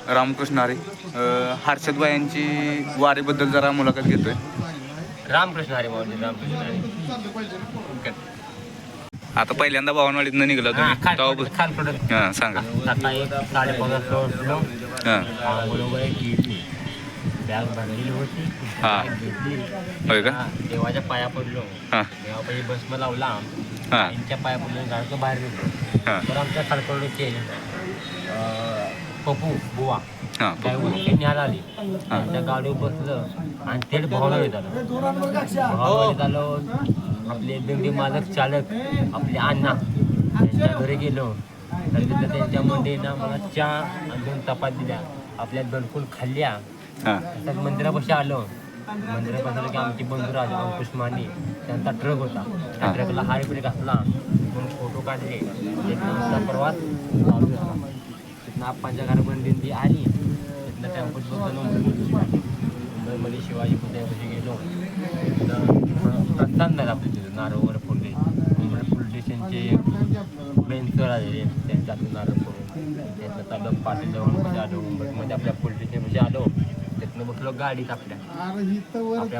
रामकृष्ण हरी. हर्षद यांची वारीबद्दल जरा मुलाखत घेतोय. रामकृष्ण हरी माऊली, रामकृष्ण हरी. आता पहिल्यांदा भावनवाडीतनं निघाला तुम्ही, हां सांगा. सकाळी 5:30 वाजता उठलो. बरोबर बॅग भरलेली होती. होय का? देवाच्या पाया पडलो. देवापाशी बसमा लावला. त्यांच्या पाया पडलो, गाडीचं बाहेर निघलो. तर आमच्या खालकडचे पप्पू बुवा न्यायला आली. त्या गाडीवर बसलं आणि थेट भावनवाडीत आलो. भावनवाडीत आलो. आपले दिंडी मालक चालक आपले अण्णा त्यांच्या घरी गेलो. तर तिथं त्यांच्या मंडळीनं मला चहा आणि 2 चपात्या दिल्या. आपल्या दणकून खाल्ल्या. तर मंदिरापाशी आलो. मंदिरापाशी आलो की आमची बंधुराज अंकुश माने त्यांचा ट्रक होता. त्या ट्रकला हायकडे घातला. मग फोटो काढले. तिथनं प्रवास चालू झाला. तिथनं आप्पांच्या घरापर्यंत दिंडी आली. तिथनं टेम्पोत बसलो. मुंबईमध्ये शिवाजी पुतळ्यापाशी गेलो. प्रस्थान झालं आपल्या तिथं नारळ वगैरे फोडले. मुंबई पोलीस स्टेशनचे मेन सर आलेले त्यांच्यातून नारळ फोडून त्यातनं चाललं पाटील जवळपाशी आलो. मुंबईमध्ये आपल्या पोलीस स्टेशनपाशी आलो. त्यातनं बसलो गाडीत आपल्या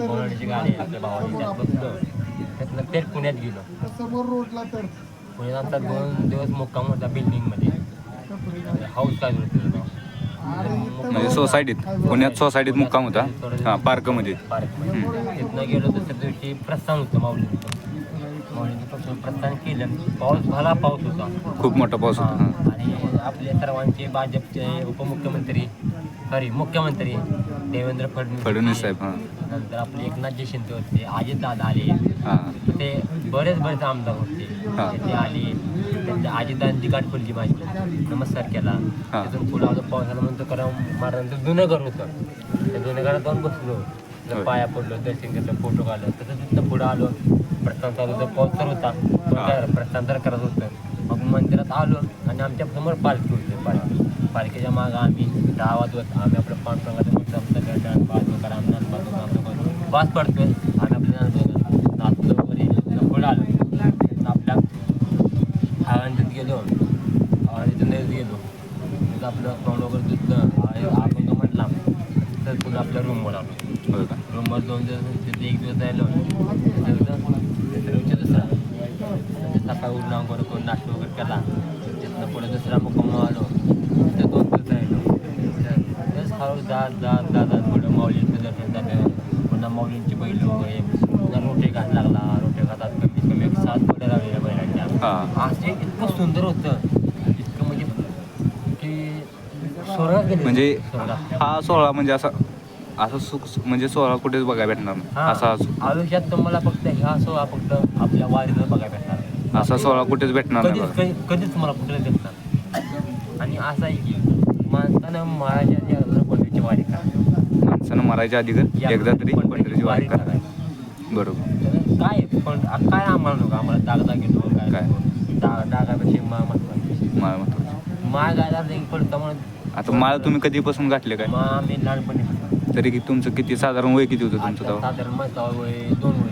भावनाडीची गाडी आपल्या भावाची त्यात बसलो. त्यातनं थेट पुण्यात गेलो. पुण्यात आमचा 2 दिवस मुक्काम होता बिल्डिंगमध्ये. हाऊस काय होतं म्हणजे सोसायटीत, पुण्यात सोसायटीत मुक्काम होता. हां पार्कमध्ये. तिथनं गेलो. दुसऱ्या दिवशी प्रस्थान होतं माऊलीचं प्रस्थान केलं. पाऊस भला पाऊस होता, खूप मोठा पाऊस होता. आणि आपले सर्वांचे भाजपचे मुख्यमंत्री देवेंद्र फडणवीस साहेब. नंतर आपले एकनाथजी शिंदे होते. अजितदादा आले. ते बरेच आमदार होते. ते आले. त्यांच्या अजितदादांची गाठ पडली माझी. नमस्कार केला. तिथून पुढं आलो. पावसाला म्हणतो करा महाराजांचं जुनं घर होतं. त्या जुन्या घरात जाऊन बसलो. पाया पडलो, दर्शन घेतलं, फोटो काढलं. तसं तिथं पुढं आलो. प्रस्थान चालू होतं. पाऊस तर होता. प्रस्थांतर करत होतं. मग मंदिरात आलो आणि आमच्या समोर पालखी होती. पालखीच्या मागं आम्ही 10 वाजवत आम्ही आपलं पांडुरंगाचं मोठं आमचं गटान बाजू रामनाथ बाजू वास पडतोय. आम्ही आपल्या नाचलो वगैरे पुढं आलो. आपल्या आळंदीत गेलो. आळंदीतून गेलो. तिथं आपलं तोंड वगैरे धुतलं. आपण तो म्हटला तर पुन्हा आपल्या रूमवर आलो. रूमवर 2 दिवस तिथे 1 दिवस राहिलो. दुसरा सकाळी उठून आंघोळ करून नाश्ता वगैरे केला. तिथनं पुढे दुसरा मुक्काम आलो. तिथं 2 दिवस राहिलो. तसंच हळू जात पुढं माऊलींचं दर्शन झालं. पुन्हा माऊलींची बैल वगैरे. पुन्हा रोटे घात लागला. रोटे घातात कमीत कमी 7 पुढे लागलेल्या बैलांच्या. असं इतकं सुंदर होतं. इतकं म्हणजे की सोहळा म्हणजे हा सोहळा म्हणजे असं सुख म्हणजे सोहळा कुठेच बघायला भेटणार नाही. असा आयुष्यात तुम्हाला फक्त ह्या सोहळा फक्त आपल्या वारीला बघायला भेटणार. असा सोहळा कुठेच भेटणार नाही. कधीच तुम्हाला कुठे भेटणार. आणि असं आहे की माणसानं मरायच्या आधी अगोदर पंढरीची वारी करा. माणसानं मरायच्या आधी एकदा तरी पंढरीची वारी करा. बरोबर. काय आम्हाला नको. आम्हाला दागदा घेतो काय डागापेक्षा माळ गायला पडतं म्हणून. आता माळ तुम्ही कधीपासून घातले काय? आम्ही लहानपणी. तरी तुमचं किती साधारण वय किती होतं तुमचं तेव्हा? साधारण माझं वय 2 वय.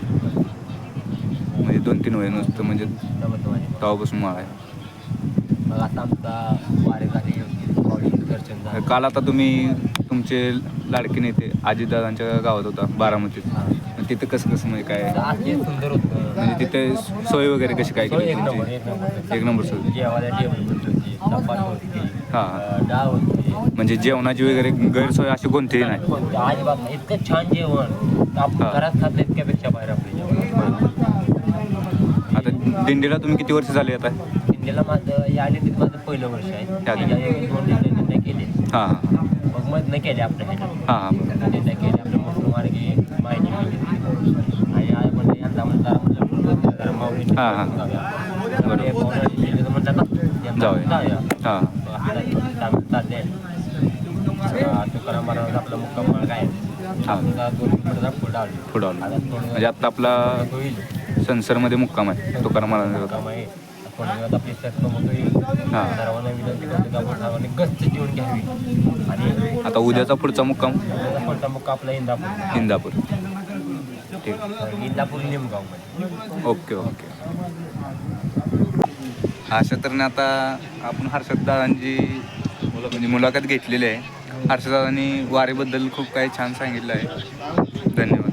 म्हणजे 2-3 वय नुसतं म्हणजे तेव्हापासून माळ आहे. मग आता आमचा वारी झाली. दर्शन झालं. काल आता तुम्ही तुमचे लाडके नेते अजितदादांच्या गावात होता बारामतीत. तिथं कसं म्हणजे काय सुंदर होतं. म्हणजे तिथे सोय वगैरे कशी काय केली? एक नंबर सोय. जेवायला टेबल होती, चपाती होती, हां डाळ होती. म्हणजे जेवणाची वगैरे गैरसोय अशी कोणतीही नाही. अजिबात नाही. इतकं छान जेवण आपण घरात खात इतक्यापेक्षा बाहेर आपले जेवण. आता दिंडीला तुम्ही किती वर्ष झाले आता? दिंडीला या दिंडीत माझं पहिलं वर्ष आहे. 2 दिंड्या केले. मग मधनं केले आपल्या ह्याच्यात. दिंड्या केले आपल्या मुस्लिम मार्गे माहिती आणि म्हणजे यांचा म्हणता माऊली जाऊया. तुकाराम महाराज आपला मुक्काम मार्ग आहे. 2 किलोमीटर पुढं आलो. म्हणजे आता आपला संसरमध्ये मुक्काम आहे तुकाराम महाराज मुक्काम आहे. आपली सर्वांना विनंती करतो आपण सर्वांनी गस्त जेवण घ्यावी. आणि आता उद्याचा पुढचा मुक्काम आपला इंदापूर. ठीक. इंदापूर निमगाव. ओके. अशा तऱ्हेने आता आपण हर्षद दादांची मुलाखत घेतलेली आहे. हर्षदादांनी वारीबद्दल खूप काही छान सांगितलं आहे. धन्यवाद.